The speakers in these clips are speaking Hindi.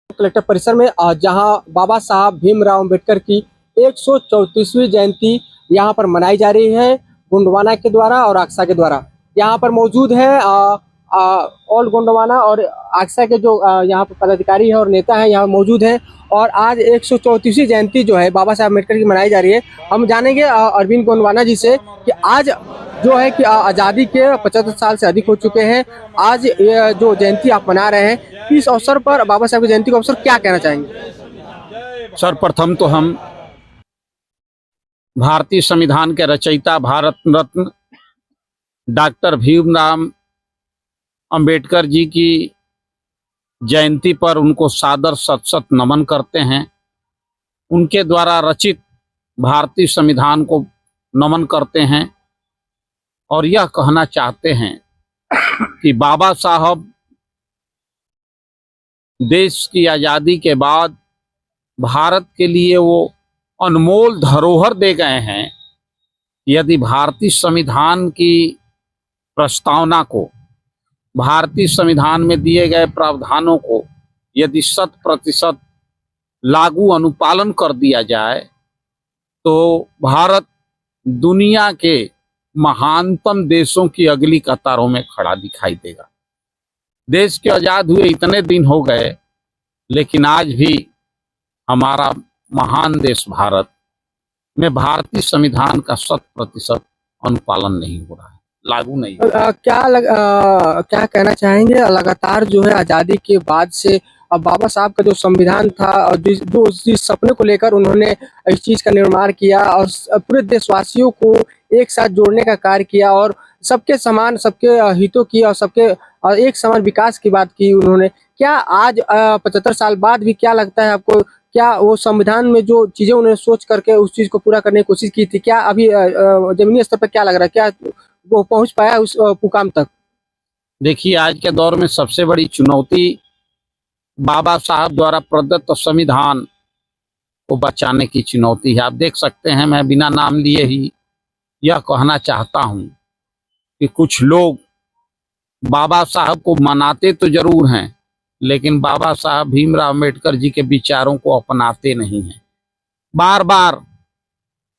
कलेक्टर परिसर में जहां बाबा साहब भीमराव अंबेडकर की 134वीं जयंती यहां पर मनाई जा रही है गोंडवाना के द्वारा और आक्सा के द्वारा। यहां पर मौजूद है ऑल गोंडवाना और आक्सा के जो यहां पर पदाधिकारी है और नेता है यहाँ मौजूद है। और आज 134वीं जयंती जो है बाबा साहब अम्बेडकर की मनाई जा रही है। हम जानेंगे अरविंद गोंडवाना जी से कि आज जो है कि आज़ादी के 75 साल से अधिक हो चुके हैं। आज ये जो जयंती आप मना रहे हैं, इस अवसर पर बाबा साहब की जयंती के अवसर क्या कहना चाहेंगे? सर्वप्रथम तो हम भारतीय संविधान के रचयिता भारत रत्न डॉक्टर भीमराव अंबेडकर जी की जयंती पर उनको सादर शत शत नमन करते हैं। उनके द्वारा रचित भारतीय संविधान को नमन करते हैं और यह कहना चाहते हैं कि बाबा साहब देश की आज़ादी के बाद भारत के लिए वो अनमोल धरोहर दे गए हैं। यदि भारतीय संविधान की प्रस्तावना को, भारतीय संविधान में दिए गए प्रावधानों को यदि 100% लागू अनुपालन कर दिया जाए तो भारत दुनिया के महानतम देशों की अगली कतारों में खड़ा दिखाई देगा। देश के आज़ाद हुए इतने दिन हो गए, लेकिन आज भी हमारा महान देश भारत में भारतीय संविधान का 100% अनुपालन नहीं हो रहा है, लागू नहीं हो रहा है। क्या कहना चाहेंगे? लगातार जो है आज़ादी के बाद से अब बाबा साहब का जो संविधान था और जिस सपने को लेकर उन्होंने इस चीज़ का निर्माण किया और पूरे देशवासियों को एक साथ जोड़ने का कार्य किया और सबके समान, सबके हितों की और सबके एक समान विकास की बात की उन्होंने। क्या आज 75 साल बाद भी क्या लगता है आपको, क्या वो संविधान में जो चीज़ें उन्होंने सोच करके उस चीज़ को पूरा करने की कोशिश की थी, क्या अभी जमीनी स्तर पर क्या लग रहा है, क्या वो पहुंच पाया उस मुकाम तक? देखिए, आज के दौर में सबसे बड़ी चुनौती बाबा साहब द्वारा प्रदत्त संविधान को बचाने की चुनौती है। आप देख सकते हैं, मैं बिना नाम लिए ही यह कहना चाहता हूं कि कुछ लोग बाबा साहब को मनाते तो जरूर हैं, लेकिन बाबा साहब भीमराव अम्बेडकर जी के विचारों को अपनाते नहीं हैं। बार बार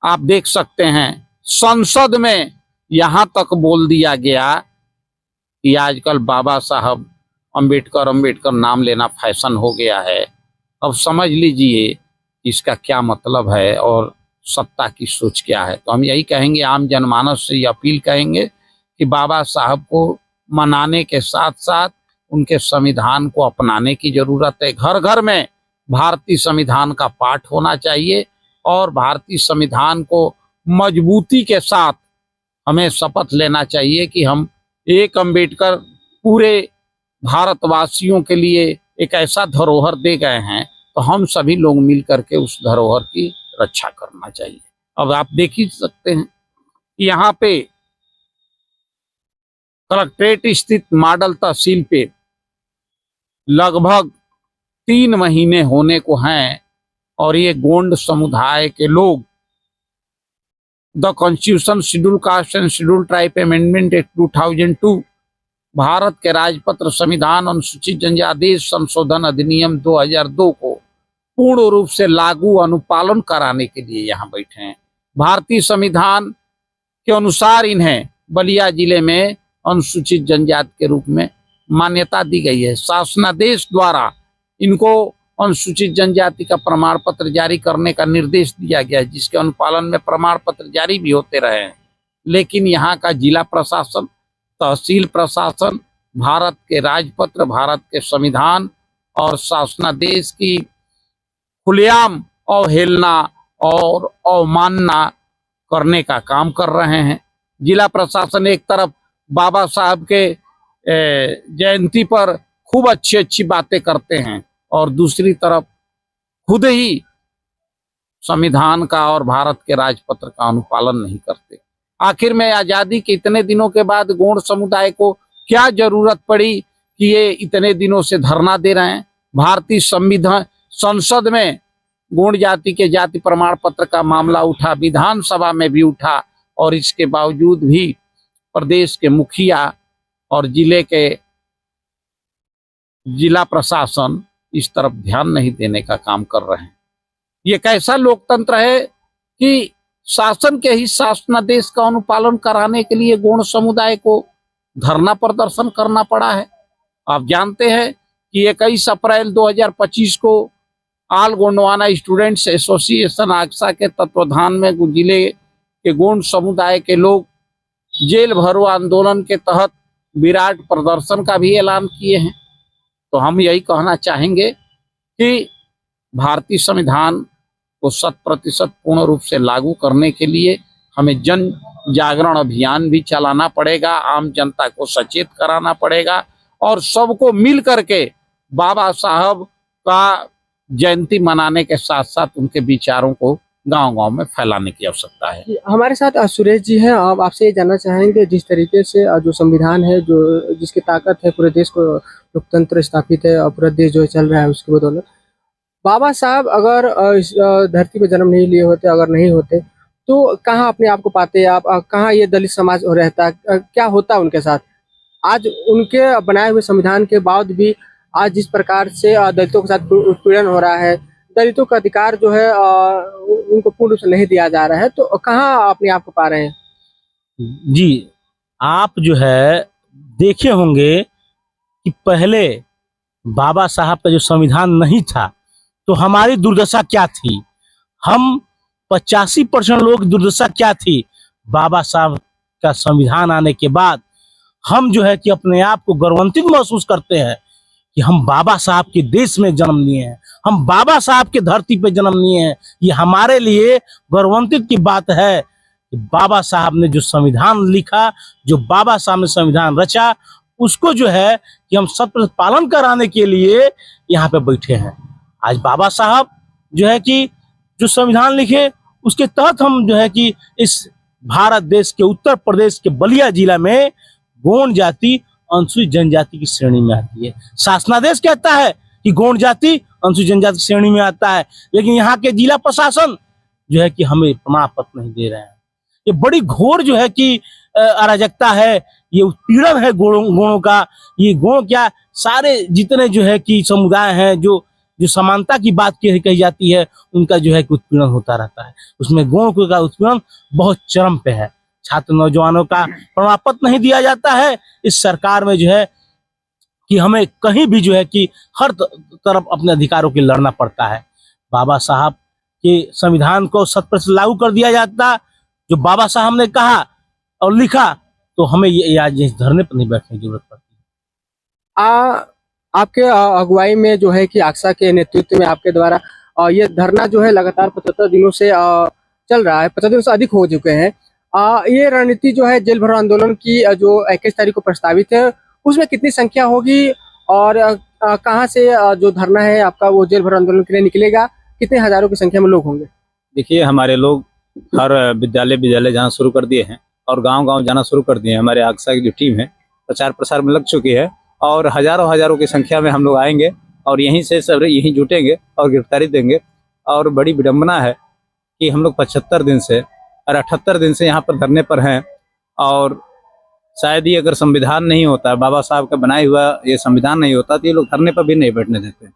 आप देख सकते हैं, संसद में यहां तक बोल दिया गया कि आजकल बाबा साहब अम्बेडकर नाम लेना फैशन हो गया है। अब समझ लीजिए इसका क्या मतलब है और सत्ता की सोच क्या है। तो हम यही कहेंगे, आम जनमानस से ये अपील कहेंगे कि बाबा साहब को मनाने के साथ साथ उनके संविधान को अपनाने की जरूरत है। घर घर में भारतीय संविधान का पाठ होना चाहिए और भारतीय संविधान को मजबूती के साथ हमें शपथ लेना चाहिए कि हम एक अम्बेडकर पूरे भारतवासियों के लिए एक ऐसा धरोहर दे गए हैं, तो हम सभी लोग मिल करके उस धरोहर की रक्षा करना चाहिए। अब आप देख ही सकते हैं, यहाँ पे कलेक्ट्रेट स्थित मॉडल तहसील पे लगभग 3 महीने होने को हैं और ये गोंड समुदाय के लोग the constitution schedule caste and schedule tribe amendment act 2002, Bharat के राजपत्र संविधान अनुसूचित जनजाति संशोधन अधिनियम 2002 को पूर्ण रूप से लागू अनुपालन कराने के लिए यहाँ बैठे हैं। भारतीय संविधान के अनुसार इन्हें बलिया जिले में अनुसूचित जनजाति के रूप में मान्यता दी गई है। शासनादेश द्वारा इनको अनुसूचित जनजाति का प्रमाण पत्र जारी करने का निर्देश दिया गया है, जिसके अनुपालन में प्रमाण पत्र जारी भी होते रहे हैं। लेकिन यहाँ का जिला प्रशासन, तहसील प्रशासन, भारत के राजपत्र, भारत के संविधान और शासनादेश की खुलेआम अवहेलना और अवमानना करने का काम कर रहे हैं। जिला प्रशासन एक तरफ बाबा साहब के जयंती पर खूब अच्छी अच्छी बातें करते हैं और दूसरी तरफ खुद ही संविधान का और भारत के राजपत्र का अनुपालन नहीं करते। आखिर में आजादी के इतने दिनों के बाद गोंड समुदाय को क्या जरूरत पड़ी कि ये इतने दिनों से धरना दे रहे हैं? भारतीय संविधान संसद में गोंड जाति के जाति प्रमाण पत्र का मामला उठा, विधानसभा में भी उठा और इसके बावजूद भी प्रदेश के मुखिया और जिले के जिला प्रशासन इस तरफ ध्यान नहीं देने का काम कर रहे हैं। ये एक ऐसा लोकतंत्र है कि शासन के ही शासनादेश का अनुपालन कराने के लिए गौड़ समुदाय को धरना प्रदर्शन करना पड़ा है। आप जानते हैं कि 21 अप्रैल 2025 को ऑल गोंडवाना स्टूडेंट्स एसोसिएशन आगसा के तत्वाधान में जिले के गोंड समुदाय के लोग जेल भरो आंदोलन के तहत विराट प्रदर्शन का भी ऐलान किए हैं। तो हम यही कहना चाहेंगे कि भारतीय संविधान को 100% पूर्ण रूप से लागू करने के लिए हमें जन जागरण अभियान भी चलाना पड़ेगा, आम जनता को सचेत कराना पड़ेगा और सबको मिल करके बाबा साहब का जयंती मनाने के साथ साथ उनके विचारों को गांव-गांव में फैलाने की आवश्यकता है। हमारे साथ सुरेश जी हैं। अब आपसे ये जानना चाहेंगे, जिस तरीके से जो संविधान है, जो जिसकी ताकत है, पूरे देश को लोकतंत्र स्थापित है और पूरा देश जो है चल रहा है उसकी बदौलत, बाबा साहब अगर इस धरती पे जन्म नहीं लिए होते, अगर नहीं होते, तो कहाँ अपने आप को पाते आप? कहाँ ये दलित समाज रहता? क्या होता उनके साथ? आज उनके बनाए हुए संविधान के बाद भी आज जिस प्रकार से दलितों के साथ उत्पीड़न हो रहा है, दलितों का अधिकार जो है उनको पूर्ण रूप से नहीं दिया जा रहा है, तो कहाँ अपने आप को पा रहे हैं? जी, आप जो है देखे होंगे कि पहले बाबा साहब का जो संविधान नहीं था तो हमारी दुर्दशा क्या थी। हम 85% लोग दुर्दशा क्या थी। बाबा साहब का संविधान आने के बाद हम जो है कि अपने आप को गौरवान्वित महसूस करते हैं कि हम बाबा साहब के देश में जन्म लिए हैं, हम बाबा साहब के धरती पे जन्म लिए हैं। ये हमारे लिए गौरवान्वित की बात है कि बाबा साहब ने जो संविधान लिखा, जो बाबा साहब ने संविधान रचा, उसको जो है कि हम 100% पालन कराने के लिए यहाँ पे बैठे हैं। आज बाबा साहब जो है कि जो संविधान लिखे उसके तहत हम जो है कि इस भारत देश के उत्तर प्रदेश के बलिया जिला में गोंड जाति अनुसूचित जनजाति की श्रेणी में आती है। शासनादेश कहता है कि गोंड जाति अनुसूचित जनजाति की श्रेणी में आता है, लेकिन यहाँ के जिला प्रशासन जो है कि हमें प्रमाण पत्र नहीं दे रहे हैं। ये बड़ी घोर जो है कि अराजकता है, ये उत्पीड़न है गोणों का। ये गोण क्या, सारे जितने जो है कि समुदाय हैं, जो समानता की बात कही जाती है, उनका जो है कि उत्पीड़न होता रहता है। उसमें गोण का उत्पीड़न बहुत चरम पे है। छात्र नौजवानों का प्रमाण पत्र नहीं दिया जाता है। इस सरकार में जो है कि हमें कहीं भी जो है कि हर तरफ अपने अधिकारों के लड़ना पड़ता है। बाबा साहब के संविधान को 100% लागू कर दिया जाता, जो बाबा साहब ने कहा और लिखा, तो हमें ये आज इस धरने पर नहीं बैठने की जरूरत पड़ती। आपके अगुवाई में जो है कि आक्सा के नेतृत्व में आपके द्वारा ये धरना जो है लगातार 75 दिनों से चल रहा है, 75 दिनों से अधिक हो चुके हैं। ये रणनीति जो है जेल भरो आंदोलन की जो 21 तारीख को प्रस्तावित है, उसमें कितनी संख्या होगी और कहाँ से जो धरना है आपका वो जेल भरो आंदोलन के लिए निकलेगा? कितने हजारों की संख्या में लोग होंगे? देखिए, हमारे लोग हर विद्यालय जाना शुरू कर दिए हैं और गांव-गांव जाना शुरू कर दिए हैं। हमारे आगसा की जो टीम है प्रचार प्रसार में लग चुकी है और हजारों की संख्या में हम लोग आएंगे और यहीं से सब यहीं जुटेंगे और गिरफ्तारी देंगे। और बड़ी विडम्बना है कि हम लोग 75 दिन से और 78 दिन से यहाँ पर धरने पर हैं और शायद ही अगर संविधान नहीं होता, बाबा साहब का बनाया हुआ ये संविधान नहीं होता, तो ये लोग धरने पर भी नहीं बैठने देते।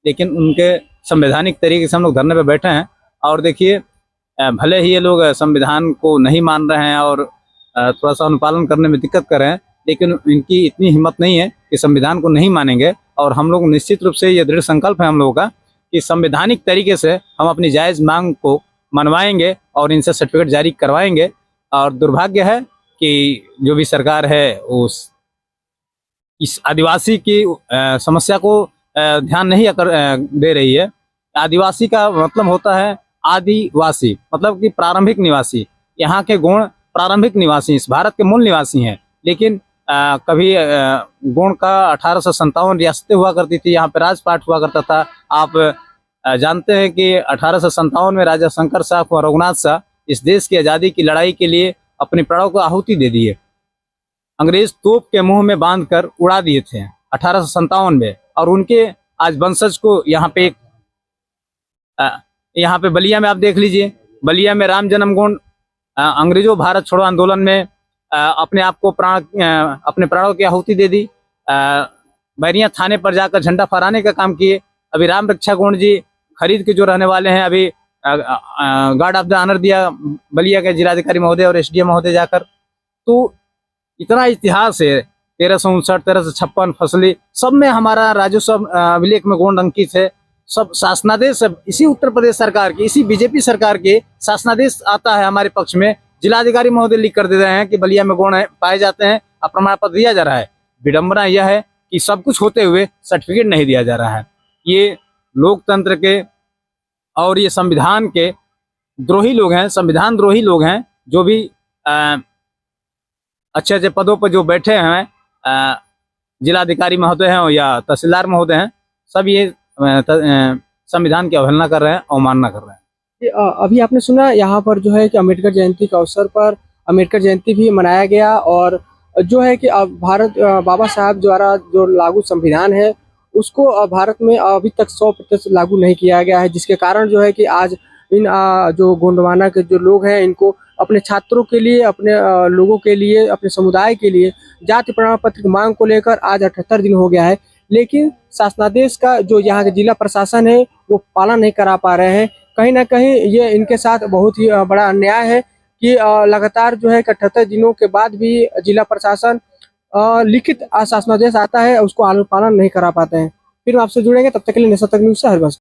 लेकिन उनके संवैधानिक तरीके से हम लोग धरने पर बैठे हैं। और देखिए, भले ही ये लोग संविधान को नहीं मान रहे हैं और थोड़ा सा अनुपालन करने में दिक्कत कर रहे हैं, लेकिन इनकी इतनी हिम्मत नहीं है कि संविधान को नहीं मानेंगे। और हम लोग निश्चित रूप से ये दृढ़ संकल्प है हम लोगों का कि संवैधानिक तरीके से हम अपनी जायज़ मांग को मनवाएंगे और इनसे सर्टिफिकेट जारी करवाएंगे। और दुर्भाग्य है कि जो भी सरकार है उस इस आदिवासी की समस्या को ध्यान नहीं दे रही है। आदिवासी का मतलब होता है आदिवासी, मतलब कि प्रारंभिक निवासी। यहाँ के गोंड प्रारंभिक निवासी, इस भारत के मूल निवासी हैं। लेकिन कभी गोंड का 1857 रियासतें हुआ करती थी, यहाँ पे राजपाट हुआ करता था। आप जानते हैं कि 1857 में राजा शंकर साहब और रघुनाथ शाह इस देश की आज़ादी की लड़ाई के लिए अपने प्राणों को आहुति दे दिए। अंग्रेज तोप के मुंह में बांधकर उड़ा दिए थे 1857 में। और उनके आज वंशज को यहाँ पे बलिया में आप देख लीजिए, बलिया में राम जन्म गोंड अंग्रेजों भारत छोड़ो आंदोलन में अपने आप को अपने प्राणों की आहुति दे दी। बैरिया थाने पर जाकर झंडा फहराने का काम किए। अभी राम रक्षा गोंड जी खरीद के जो रहने वाले हैं, अभी गार्ड ऑफ द ऑनर दिया बलिया के जिलाधिकारी महोदय और एसडीएम महोदय जाकर। तो इतना इतिहास है, 1359, 1356 फसली सब में हमारा राजस्व अभिलेख में गोंड अंकित है। सब शासनादेश इसी उत्तर प्रदेश सरकार की, इसी बीजेपी सरकार के शासनादेश आता है हमारे पक्ष में। जिलाधिकारी महोदय लिख कर दे रहे हैं कि बलिया में गोंड पाए जाते हैं, और प्रमाण पत्र दिया जा रहा है। विडंबना यह है कि सब कुछ होते हुए सर्टिफिकेट नहीं दिया जा रहा है। ये लोकतंत्र के और ये संविधान के द्रोही लोग हैं, संविधान द्रोही लोग हैं, जो भी अच्छे अच्छे पदों पर जो बैठे हैं, जिलाधिकारी महोदय हैं या तहसीलदार महोदय हैं, सब ये संविधान की अवहेलना कर रहे हैं, अवमानना कर रहे हैं। अभी आपने सुना यहाँ पर जो है कि अम्बेडकर जयंती के अवसर पर अम्बेडकर जयंती भी मनाया गया, और जो है कि अब भारत बाबा साहब द्वारा जो लागू संविधान है उसको भारत में अभी तक 100% लागू नहीं किया गया है, जिसके कारण जो है कि आज इन जो गोंडवाना के जो लोग हैं इनको अपने छात्रों के लिए, अपने लोगों के लिए, अपने समुदाय के लिए जाति प्रमाण पत्र की मांग को लेकर आज 78 दिन हो गया है, लेकिन शासनादेश का जो यहाँ के जिला प्रशासन है वो पालन नहीं करा पा रहे हैं। कहीं ना कहीं ये इनके साथ बहुत ही बड़ा अन्याय है कि लगातार जो है 78 दिनों के बाद भी जिला प्रशासन लिखित शासनादेश आता है उसको पालन नहीं करा पाते हैं। फिर आपसे जुड़ेंगे, तब तक के लिए निशा तक न्यूज़ से हरिवंश।